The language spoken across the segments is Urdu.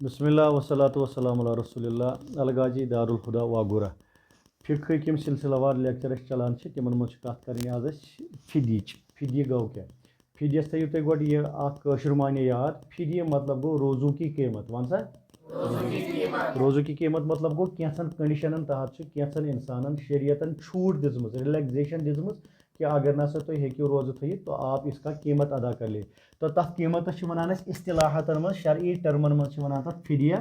بسم اللہ وسلاتُ وسلام علی رسول اللہ الغازی دارالہدا واگورہ فقہٕکۍ یِم سلسلہ وار لیکچر اَسہِ چلان چھِ تِمن منٛز چھِ کتھ کرٕنۍ آز اَسہِ فِدیِچ فِدیہِ گوٚو کیٛاہ فِدیَس تھٲیِو تُہۍ گۄڈٕ یہِ اکھ کٲشُر معنی یاد فِدیہِ مطلب گوٚو روزوٗ کی قیمت وَن سا روزوٗ کی قیمت مطلب گوٚو کینٛژھن کنڈِشنن تحت چھِ کینٛژھن اِنسانن شریعتن چھوٗٹ دِژمٕژ رِلیکزیشن دِژمٕژ کہ اگر نسا تُہۍ ہیٚکِو روزٕ تھٲیِتھ تو آپ اس کا قیمت ادا کر لے تو تتھ قیمتس چھِ وَنان أسۍ اصطلاحاتن منٛز شرعی ٹرمن منٛز چھِ وَنان تتھ فِدیہ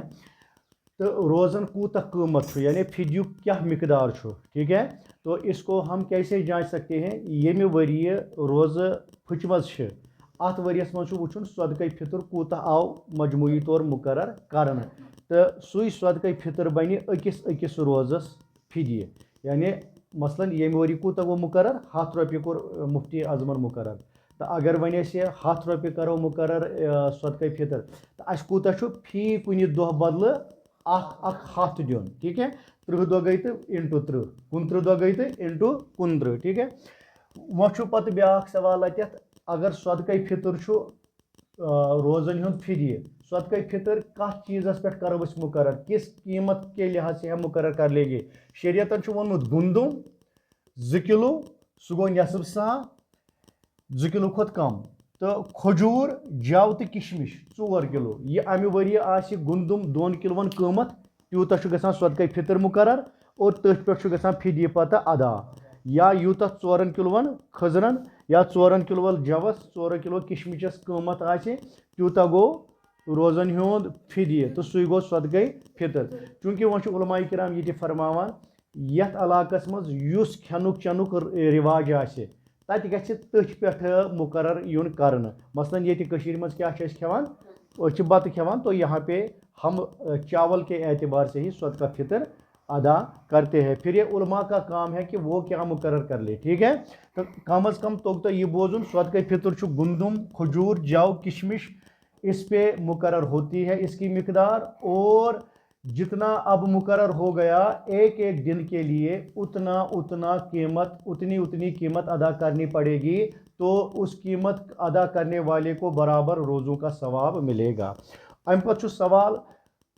تہٕ روزن کوٗتاہ قۭمت چھُ یعنی فِدیُک کیاہ مقدار چھُ ٹھیٖک ہے تو اس کو ہم کیسے جانچ سکتے ہیں ییٚمہِ ؤریہِ روزٕ پھٕچمژ چھِ اتھ ؤریَس منٛز چھُ وٕچھُن صدقے فطر کوٗتاہ آو مجموعی طور مُقرر کرنہٕ تہٕ سُے صدقے فطر بنہِ أکِس روزس فِدیہِ یعنی مثلاً ییٚمہِ ؤری کوٗتاہ گوٚو مُقرر 100 رۄپیہِ کوٚر مفتی اعظمن مُقرر تہٕ اگر وۄنۍ أسۍ یہِ 100 رۄپیہِ کرو مُقرر صدقے فطر تہٕ اَسہِ کوٗتاہ چھُ فی کُنہِ دۄہ بدلہٕ اکھ 100 دیُن ٹھیٖک ہے 30 دۄہ گٔے تہٕ اِنٹوٗ 30 29 دۄہ گٔے تہٕ اِنٹوٗ 29 ٹھیٖک ہے وۄنۍ چھُ پتہٕ بیاکھ سوال اتٮ۪تھ اگر صدقے فطر چھُ روزن ہُنٛد فِدیہِ صدقے فطر کتھ چیٖزس پٮ۪ٹھ کرو أسۍ مُقرر کِس قیمت کے لحاظ سے ہم مُقرر کر لیں گے شریعتن چھُ ووٚنمُت گُندُم 2 کِلوٗ سُہ گوٚو نٮ۪صٕف سا 2 کِلوٗ کھۄتہٕ کم تہٕ کھجوٗر جو تہٕ کِشمِش 4 کِلوٗ یہِ اَمہِ ؤریہِ آسہِ گُندُم 2 کِلوٗون قۭمت تیوٗتاہ چھُ گژھان صدقے فطر مُقرر اور تٔتھۍ پٮ۪ٹھ چھُ گژھان فِدیہِ پتہٕ ادا یا یوٗتاہ 4 کِلوٗون خٔزرن یا 4 کِلوٗون جوس 4 کِلوٗ کِشمِشس قۭمت آسہِ تیوٗتاہ گوٚو روزن ہُنٛد فِدیہِ تہٕ سُے گوٚو صدقے فطر چوٗنٛکہِ وۄنۍ چھُ علماء کرام یہِ تہِ فرماوان یتھ علاقس منٛز یُس کھٮ۪نُک چٮ۪نُک رِواج آسہِ تتہِ گژھِ تٔتھۍ پٮ۪ٹھ مُقرر یُن کرنہٕ مثلاً ییٚتہِ کٔشیٖر منٛز کیاہ چھِ أسۍ کھٮ۪وان أسۍ چھِ بتہٕ کھٮ۪وان تو یہاں پہ ہم چاول کے اعتبار سے ہی صدقہ فطر ادا کرتے ہیں پھر یہ علماء کا کام ہے کہ وہ کیا مقرر کر لے ٹھیک ہے تو کم از کم توٚگ تۄہہِ یہِ بوزُن صدقے فطر چھُ گُندُم کھجوٗر جو کشمش اس پہ مقرر ہوتی ہے اس کی مقدار اور جتنا اب مقرر ہو گیا ایک دن کے لیے اتنا قیمت اتنی قیمت ادا کرنی پڑے گی تو اس قیمت ادا کرنے والے کو برابر روزوں کا ثواب ملے گا امہِ پتہٕ چھُ سوال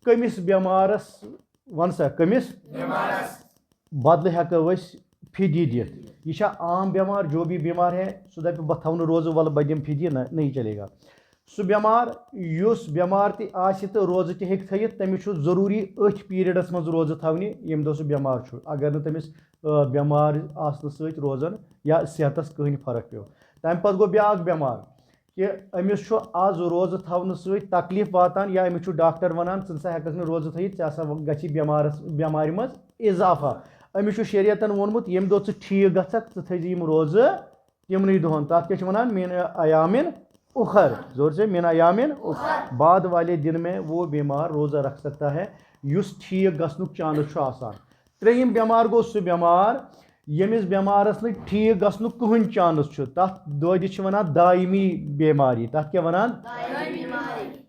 کٔمِس بٮ۪مارس ون سا کٔمِس بدلہٕ ہٮ۪کو أسۍ فِدیہِ دِتھ یہِ چھا عام بٮ۪مار جو بھی بیمار ہے سُہ دپہِ بہٕ تھاو نہٕ روزٕ وَلہٕ بہٕ دِمہٕ فِدیہِ نہیں چلے گا سُہ بٮ۪مار یُس بٮ۪مار تہِ آسہِ تہٕ روزٕ تہِ ہیٚکہِ تھٲیِتھ تٔمِس چھُ ضروٗری أتھۍ پیٖریڈس منٛز روزٕ تھاونہِ ییٚمہِ دۄہ سُہ بٮ۪مار چھُ اگر نہٕ تٔمِس بٮ۪مار آسنہٕ سۭتۍ روزان یا صحتس کٕہٕنۍ فرق پیٚو تمہِ پتہٕ گوٚو بیاکھ بٮ۪مار کہِ أمِس چھُ آز روزٕ تھاونہٕ سۭتۍ تکلیٖف واتان یا أمِس چھُ ڈاکٹر ونان ژٕ نسا ہٮ۪ککھ نہٕ روزٕ تھٲیِتھ ژےٚ ہسا گژھی بٮ۪مارِ منٛز اضافہ أمِس چھُ شریعتن ووٚنمُت ییٚمہِ دۄہ ژٕ ٹھیٖک گژھکھ ژٕ تھٲیزِ یِم روزٕ تِمنٕے دۄہن تتھ کیاہ چھِ ونان مِن ایامن اُخر زور سے مِن ایامن بعد والے دن میں وہ بیمار روزہ رکھ سکتا ہے یُس ٹھیٖک گژھنُک چانس چھُ آسان ترٛیٚیِم بٮ۪مار گوٚو سُہ بٮ۪مار ییٚمِس بٮ۪مارس نہٕ ٹھیٖک گژھنُک کٕہٕنۍ چانس چھُ تتھ دٲدِس چھِ ونان دایمی بیماری تتھ کیاہ ونان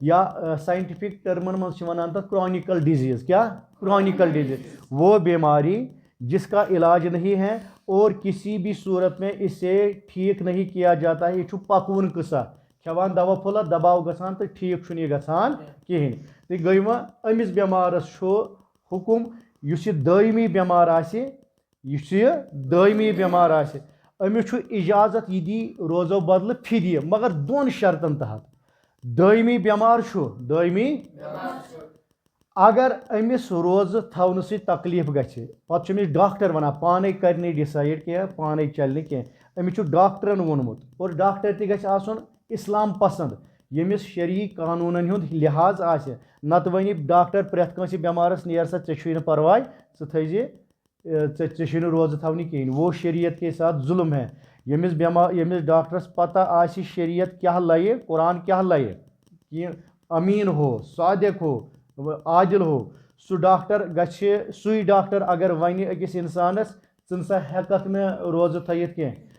یا ساینٹفک ٹرمن منٛز چھِ ونان تتھ کرونِکل ڈیزیز کیا کرونِکل ڈیزیز وہ بیماری جس کا علاج نہیں ہے اور کسی بھی صورت میں اسے ٹھیک نہیں کیا جاتا ہے یہ چھُ پکوُن قصہ کھٮ۪وان دوا پھوٚلہ دباو گژھان تہٕ ٹھیٖک چھُنہٕ یہِ گژھان کِہیٖنۍ تہٕ گٔے وۄنۍ أمِس بٮ۪مارس چھُ حُکُم یُس یہِ دٲیمی بٮ۪مار آسہِ أمِس چھُ اِجازت یہِ دی روزو بدلہٕ فِدیہِ مگر 2 شرطن تحت دٲیمی بٮ۪مار چھُ اگر أمِس روزٕ تھاونہٕ سۭتۍ تکلیٖف گژھِ پتہٕ چھُ أمِس ڈاکٹر ونان پانے کرِ نہٕ ڈِسایڈ کینٛہہ پانے چلہِ نہٕ کینٛہہ أمِس چھُ ڈاکٹرن ووٚنمُت اور ڈاکٹر تہِ گژھِ آسُن اسلام پسنٛد ییٚمِس شرعی قانوٗنن ہُنٛد لحاظ آسہِ نتہٕ وَنہِ ڈاکٹر پرٛٮ۪تھ کٲنٛسہِ بٮ۪مارس نیر سا ژےٚ چھُے نہٕ پرواے ژٕ تھٲیزِ ژےٚ چھُے نہٕ روزٕ تھاونہِ کِہیٖنۍ وہ شریعت کے ساتھ ظُلم ہے ییٚمِس ڈاکٹرس پتہ آسہِ شریعت کیاہ لایہِ قرآن کیاہ لایہِ کہِ امیٖن ہو صادق ہو عادل ہو سُہ ڈاکٹر گژھِ سُے ڈاکٹر اگر وَنہِ أکِس انسانس ژٕ نسا ہٮ۪ککھ نہٕ روزٕ تھٲیِتھ کینٛہہ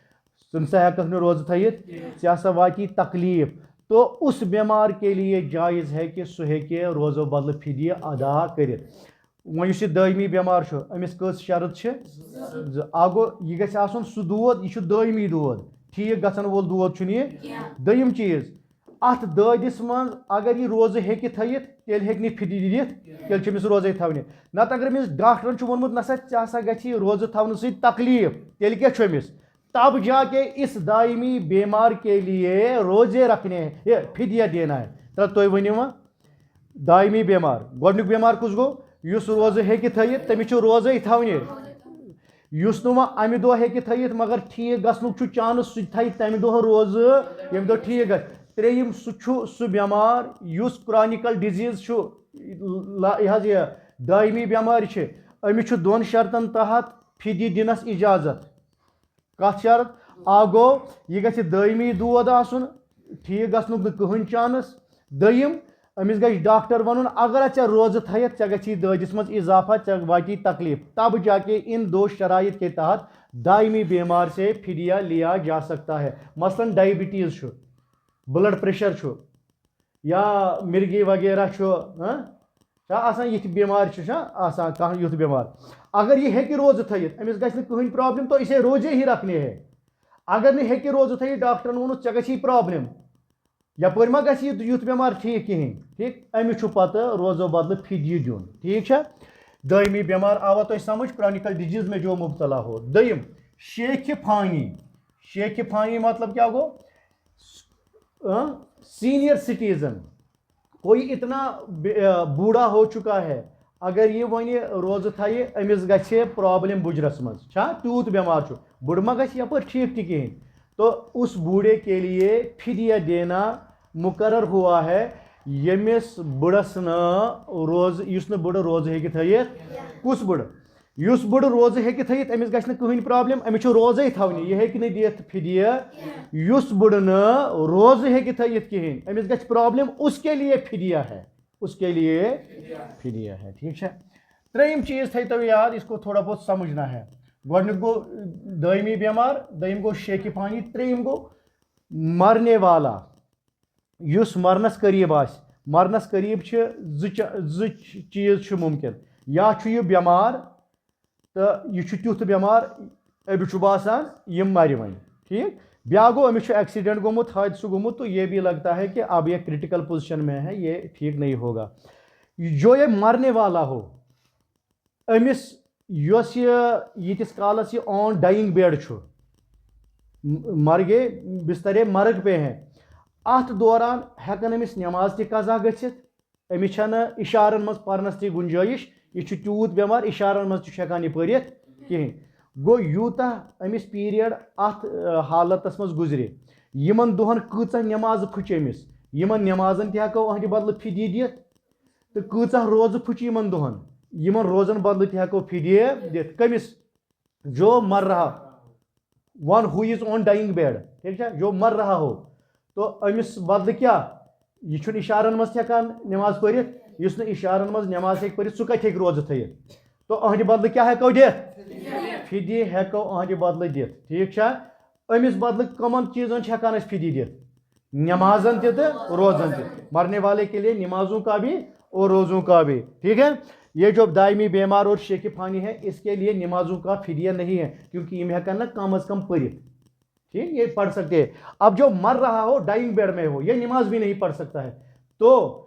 ژےٚ ہسا واتی تکلیٖف تو اس بیمار کے لیے جایز ہے کہ سُہ ہیٚکہِ روزو بدلہٕ فِدیہِ ادا کٔرِتھ وۄنۍ یُس یہِ دٲیمی بٮ۪مار چھُ أمِس کٔژ شرط چھِ اکھ گوٚو یہِ گژھِ آسُن سُہ دود یہِ چھُ دٲیمی دود ٹھیٖک گژھن وول دود چھُنہٕ یہِ دوٚیِم چیٖز اتھ دٲدِس منٛز اگر یہِ روزٕ ہیٚکہِ تھٲیِتھ تیل ہیٚکہِ نہٕ فِدی دِتھ تیٚلہِ چھِ أمِس روزے تھاونہِ نتہٕ اگر أمِس ڈاکٹرن چھُ ووٚنمُت نسا ژےٚ ہسا گژھی روزٕ تھاونہٕ سۭتۍ تکلیٖف تیٚلہِ کیٛاہ چھُ أمِس تب جا کے اس دائمی بیمار کے لیے روزے رکھنے ہیں فدیہ دینا ہے تُہۍ ؤنِو وۄنۍ دائمی بیمار گۄڈنیُک بیمار کُس گوٚو یُس روزٕ ہیٚکہِ تھٲیِتھ تٔمِس چھُ روزے تھاونہِ یُس نہٕ وۄنۍ اَمہِ دۄہ ہیٚکہِ تھٲیِتھ مگر ٹھیٖک گژھنُک چھُ چانس سُہ تہِ تھایہِ تَمہِ دۄہ روزٕ ییٚمہِ دۄہ ٹھیٖک گژھِ ترٛیٚیِم سُہ چھُ سُہ بیمار یُس کرانِکل ڈِزیٖز چھُ یہِ حظ یہِ دائمی بیمارِ چھِ أمِس چھُ دۄن شرطن تحت فِدی دِنس اِجازت کتھ شرط اکھ گوٚو یہِ گژھِ دائمی دود آسُن ٹھیٖک گژھنُک نہٕ کٕہٕنۍ چانس دوٚیِم أمِس گژھِ ڈاکٹر وَنُن اگر ژےٚ روزٕ تھٲیِتھ ژےٚ گژھی دٲدِس منٛز اضافہ ژےٚ واتی تکلیٖف تب جا کے ان دو شرائط کے تحت دائمی بیمار سے فدیہ لیا جا سکتا ہے مثلاً ڈائبٹیز چھُ بلڈ پریشر چھُ یا مرگی وغیرہ چھُ آسان یِتھ بیمارِ چھِ آسان کانٛہہ یُتھ بیمار اگر یہِ ہیٚکہِ روزٕ تھٲیِتھ أمِس گژھِ نہٕ کٕہٕنۍ پرابلم تو اسے روزے ہی رکھنے ہے اگر نہٕ ہیٚکہِ روزٕ تھٲیِتھ ڈاکٹرن ووٚنُس ژےٚ گژھی پرابلم یپٲرۍ ما گژھِ یُتھ بیمار ٹھیٖک کِہیٖنۍ ٹھیٖک أمِس چھُ پتہٕ روزو بدلہٕ فِدیہِ دیُن ٹھیٖک چھا دائمی بیمار آوا تۄہہِ سمجھ کرانِکل ڈِزیٖز میں جو مبتلا ہو دوٚیِم شیخِ فانی مطلب کیا گوٚو سینئر سٹیزن کوئی اتنا بوڑھا ہو چکا ہے اگر یہ وۄنۍ روزٕ تھایہِ أمِس گژھِ پرابلم بُجرس منٛز چھا تیوٗت بیمار چھُ بُڑٕ ما گژھِ یپٲرۍ ٹھیٖک تہِ کِہیٖنۍ تو اس بوڑھے کے لیے فدیہ دینا مقرر ہوا ہے ییٚمِس بُڑس نہٕ روزٕ یُس نہٕ بُڑٕ روزٕ ہیٚکہِ تھٲیِتھ کُس بُڑٕ یُس بُڑٕ روزٕ ہیٚکہِ تھٲیِتھ أمِس گژھِ نہٕ کٕہٕنۍ پرابلم أمِس چھُ روزے تھاونہِ یہِ ہیٚکہِ نہٕ دِتھ فدیہ یُس بُڑٕ نہٕ روزٕ ہیٚکہِ تھٲیِتھ کِہیٖنۍ أمِس گژھِ پرابلم اس کے لیے فدیہ ہے اس کے لیے فدیہ ہے ٹھیک چھا ترٛیٚیِم چیٖز تھٲیتو یاد اس کو تھوڑا بہت سمجھنا ہے گۄڈنیُک گوٚو دائمی بیمار دوٚیِم گوٚو شیخِ فانی ترٛیٚیِم گوٚو مرنے والا یُس مرنس قریٖب آسہِ مرنس قریٖب چھِ زٕ چیٖز چھُ مُمکِن یا چھُ یہِ بیمار تہٕ یہِ چھُ تیُتھ بیمار أمِس چھُ باسان یِم مرِ وۄنۍ ٹھیٖک بیٛاکھ گوٚو أمِس چھُ ایکسیڈنٹ گوٚمُت حٲدثہٕ گوٚمُت تو یہ بھی لگتا ہے کہ اب یہ کرٹیکل پوزیشن میں ہے یہ ٹھیک نہیں ہوگا جو یہ مرنے والا ہو أمِس یۄس یہِ ییٖتِس کالس یہِ آن ڈاینگ بیڈ چھُ مرگے بسترے مرگ پہ ہیں اتھ دوران ہیٚکن أمِس نٮ۪ماز تہِ قضا گٔژھِتھ أمِس چھنہٕ اِشارن منٛز پرنس تہِ گُنجٲیِش یہِ چھُ تیوٗت بیمار اِشارن منٛز تہِ چھُ ہیٚکان یہِ پٔرِتھ کِہیٖنۍ گوٚو یوٗتاہ أمِس پیٖریڈ اتھ حالتس منٛز گُزرِ یِمن دۄہن کۭژاہ نٮ۪مازٕ پھٕچہِ أمِس یِمن نٮ۪مازن تہِ ہیٚکو أہنٛدِ بدلہٕ فِدیہِ دِتھ تہٕ کۭژاہ روزٕ پھٕچہِ یِمن دۄہن یِمن روزن بدلہٕ تہِ ہیٚکو فِدیہِ دِتھ کٔمِس جو مر رہا ون ہو از آن ڈاینگ بیڈ ٹھیک چھا جو مر رہا ہو تو أمِس بدلہٕ کیٛاہ یہِ چھُنہٕ اِشارن منٛز تہِ ہیٚکان نٮ۪ماز پٔرِتھ یُس نہٕ اِشارن منٛز نٮ۪ماز ہیٚکہِ پٔرِتھ سُہ کتہِ ہیٚکہِ روزٕ تھٲیِتھ تو أہنٛدِ بدلہٕ کیٛاہ ہیٚکو دِتھ فِدیہِ ہیٚکو أہنٛدِ بدلہٕ دِتھ ٹھیٖک چھا أمِس بدلہٕ کٕمن چیٖزن چھِ ہیٚکان أسۍ فِدیہِ دِتھ نٮ۪مازن تہِ تہٕ روزن تہِ مرنے والے کے لیے نمازوں کا بھی اور روزوں کا بھی ٹھیک ہے یہ جو دائمی بیمار اور شیخ فانی ہے اس کے لیے نمازوں کا فدیہ نہیں ہے کیونکہ یہ ہیٚکن نہ کم از کم پٔرِتھ ٹھیک یہ پڑھ سکتے ہیں اب جو مر رہا ہو ڈائنگ بیڈ میں ہو یہ نماز بھی نہیں پڑھ سکتا ہے تو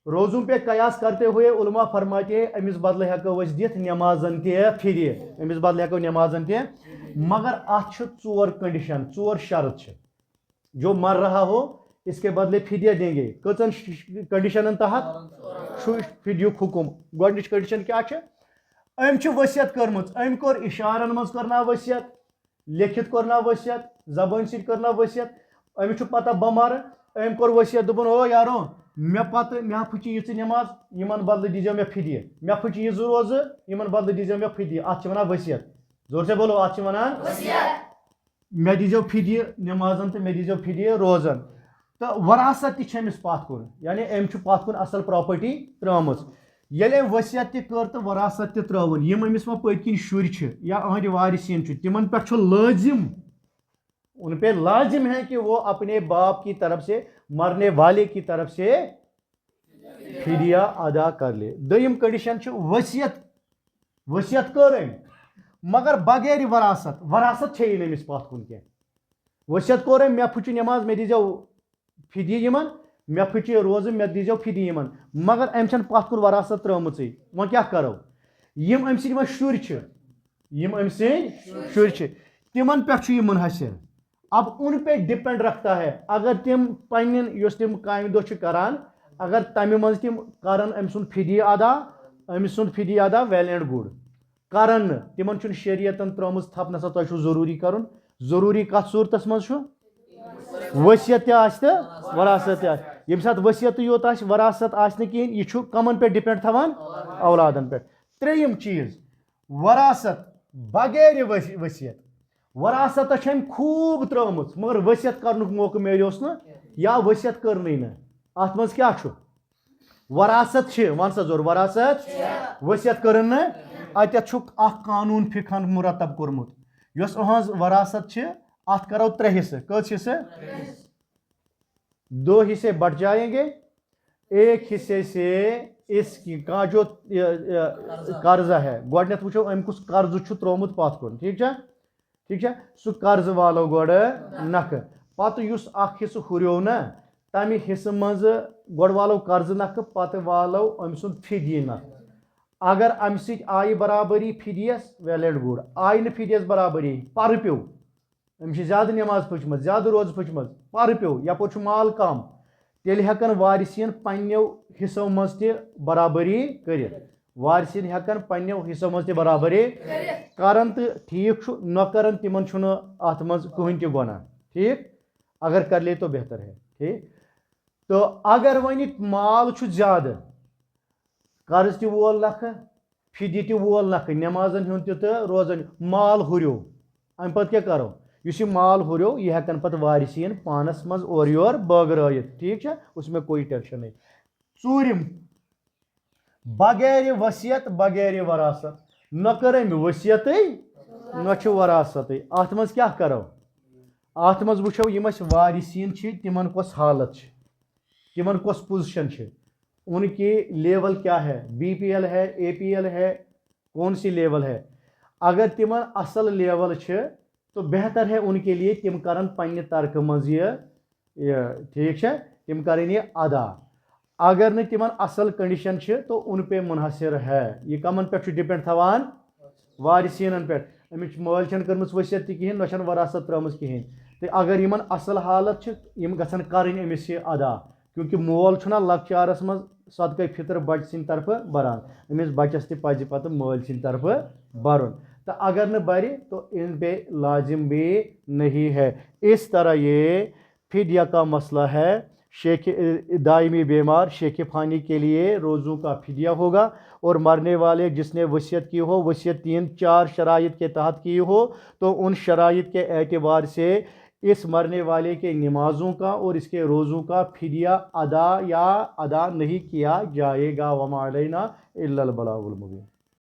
روزوں پہ قیاس کرتے ہوئے علماء فرماتے ہیں امس بدلہٕ ہیٚکو أسۍ دِتھ نٮ۪مازن تہِ فدیہ امس بدلہٕ ہیٚکو نٮ۪مازن تہِ مگر اتھ چھِ ژور کنڈیشن ژور شرط چھِ جو مر رہا ہو اس کے بدلے فدیہ دیں گے کٔژن کنڈیشنن تحت چھُ فدیُک حکم گۄڈنِچ کنڈیشن کیٛاہ چھِ أمۍ چھِ ؤصیت کٔرمٕژ أمۍ کوٚر اِشارن منٛز کٔرناو ؤصیت لیکھِتھ کٔرناو ؤصیت زبٲنۍ سۭتۍ کٔرناو ؤصیت أمِس چھُ پتہ بہٕ مرٕ أمۍ کوٚر ؤصیت دوٚپُن او یارو مےٚ پھٕچہِ یِژٕ نٮ۪ماز یِمن بدلہٕ دیٖزیو مےٚ فدیہ مےٚ پھٕچہِ یہِ 2 روزٕ یِمن بدلہٕ دیٖزیو مےٚ فدیہ اتھ چھِ ونان ؤصیت زور سے بولو اتھ چھِ ونان مےٚ دیٖزیو فدیہ نٮ۪مازن تہٕ مےٚ دیٖزیو فدیہ روزن تہٕ وراثت تہِ چھِ أمِس پتھ کُن یعنی أمۍ چھُ پتھ کُن اصل پراپرٹی ترٲومٕژ ییٚلہِ أمۍ ؤصیت تہِ کٔر تہٕ وراثت تہِ ترٲوٕن یِم أمِس وۄنۍ پٔتۍ کِنۍ شُرۍ چھِ یا أہنٛدِ وارثیٖن چھِ تِمن پٮ۪ٹھ چھُ لٲزم ان پہ لازم ہے کہ وہ اپنے باپ کی طرف سے مرنے والے کی طرف سے فدیہ ادا کر لے دوٚیِم کنڈیشن چھِ ؤصیت کٔر أمۍ مگر بغیر وراثت چھے نہٕ أمِس پتھ کُن کینٛہہ ؤصیت کوٚر أمۍ مےٚ پھٕچہِ نٮ۪ماز مےٚ دیٖزیو فدیہ یِمن مے پھچ روز مے دیزیو فدی یمن مگر أمۍ چھنہٕ پتھ کُن وراثت ترٲمٕژٕے وۄنۍ کیٛاہ کرو یِم أمۍ سٕنٛدۍ وۄنۍ شُرۍ چھِ یِم أمۍ سٕنٛدۍ شُرۍ چھِ تِمن پٮ۪ٹھ چھُ یہِ منحصر اب ان پہ ڈپینڈ رکھتا ہے اگر تم پنن یُس تم کامہِ دۄہ چھِ کران اگر تمہِ منٛز تم کرن أمۍ سُنٛد فدی ادا أمۍ سُنٛد فدی ادا ویل اینڈ گُڈ کرن نہٕ تمن چھُنہٕ شریعتن ترٲمٕژ تھپ نسا تۄہہِ چھُو ضروٗری کرُن ضروٗری کتھ صوٗرتس منٛز چھُ ؤصیت تہِ آسہِ تہٕ وراثت تہِ آسہِ ییٚمہِ ساتہٕ ؤصیتٕے یوت آسہِ وراثت آسہِ نہٕ کِہیٖنۍ یہِ چھُ کمن پٮ۪ٹھ ڈپینڈ تھاوان اولادن پٮ۪ٹھ ترٛیٚیِم چیٖز وراثت بغیر ؤصیت وراثتس چھِ أمۍ خوٗب ترٲومٕژ مگر ؤصیت کرنُک موقعہٕ میلیوس نہٕ یا ؤصیت کٔرنٕے نہٕ اتھ منٛز کیٛاہ چھُ وراثت چھِ ون سا زور وراثت ؤصیت کٔرٕن نہٕ اتٮ۪تھ چھُکھ اکھ قانوٗن فِقہن مرتب کوٚرمُت یۄس أہٕنٛز وراثت چھِ اتھ کرو ترٛےٚ حصہٕ کٔژ حصہٕ دو حصے بٹ جائیں گے ایک حصے سے اس کی کا جو قرضہ ہے گۄڈٕنیتھ وٕچھو أمۍ کُس قرضہٕ چھُ ترٛوومُت پتھ کُن ٹھیٖک چھا سُہ قرضہٕ والو گۄڈٕ نکھٕ پتہٕ یُس اکھ حصہٕ ہُریو نا تمہِ حصہٕ منٛزٕ گۄڈٕ والو قرضہٕ نکھٕ پتہٕ والو أمۍ سُنٛد فدی نکھٕ اگر امہِ سۭتۍ آیہِ برابری فدیس ویل اینڈ گُڈ آیہِ نہٕ فدیس برابری پرٕ پیوٚو أمِس چھِ زیادٕ نٮ۪ماز پھٔچمٕژ زیادٕ روزٕ پھٔچمٕژ پرٕ پیوٚو یپٲرۍ چھُ مال کم تیٚلہِ ہٮ۪کن وارثیٖن پننیو حصو منٛز تہِ برابری کٔرِتھ وارثیٖن ہٮ۪کن پننیو حصو منٛز تہِ برابری کرن تہٕ ٹھیٖک چھُ نہ کرن تِمن چھُنہٕ اتھ منٛز کٕہٕنۍ تہِ گۄناہ ٹھیٖک اگر کر لے تو بہتر ہے ٹھیٖک تہٕ اگر وۄنۍ مال چھُ زیادٕ قرض تہِ وول نکھٕ فدی تہِ وول نکھٕ نٮ۪مازن ہُنٛد تہِ تہٕ روزن مال ہُریو امہِ پتہٕ کیٛاہ کرو یُس یہِ مال ہُریو یہِ ہٮ۪کن پتہٕ وارثیٖن پانس منٛز اورٕ یور بٲگرٲیِتھ ٹھیٖک چھا اس میں کوئی ٹینشن نہیں ژوٗرِم بغیر ؤصیت بغیر وراثت نہ کٔر أمۍ ؤصیتٕے نہ چھُ وراثتٕے اتھ منٛز کیٛاہ کرو اتھ منٛز وٕچھو یِم اَسہِ وارثیٖن چھِ تِمن کۄس حالت چھِ تِمن کۄس پوزیشن چھِ ان کی لیول کیا ہے بی پی ایل ہے اے پی ایل ہے کون سی لیول ہے اگر تمن اصل لیول چھِ تو بہتر ہے ان کے لیے تم کرن پننہِ طرفہٕ منٛز یہِ ٹھیٖک چھا تم کرن یہ ادا اگر نہٕ تمن اصل کنڈیشن چھِ تو ان پہ منحصر ہے یہ کمن پٮ۪ٹھ چھُ ڈپینڈ تھاوان وارثیٖنن پٮ۪ٹھ أمِس مٲلۍ چھنہٕ کٔرمٕژ ؤصیت تہِ کِہیٖنۍ نہ چھنہٕ وراثت ترٲومٕژ کِہیٖنۍ تہٕ اگر یِمن اصل حالت چھِ یِم گژھن کرٕنۍ أمِس یہِ ادا کیونکہ مول چھُنہ لۄکچارس منٛز صدقے فطر بچہِ سٕنٛدِ طرفہٕ بران أمِس بچس تہِ پزِ پتہٕ مٲلۍ سٕنٛدِ طرفہٕ برُن تو اگر نہ بھرے تو ان پہ لازم بھی نہیں ہے اس طرح یہ فدیہ کا مسئلہ ہے شیخ دائمی بیمار شیخ فانی کے لیے روزوں کا فدیہ ہوگا اور مرنے والے جس نے وصیت کی ہو وصیت 3-4 شرائط کے تحت کی ہو تو ان شرائط کے اعتبار سے اس مرنے والے کے نمازوں کا اور اس کے روزوں کا فدیہ ادا یا ادا نہیں کیا جائے گا وما علینا الا البلاغ المبین.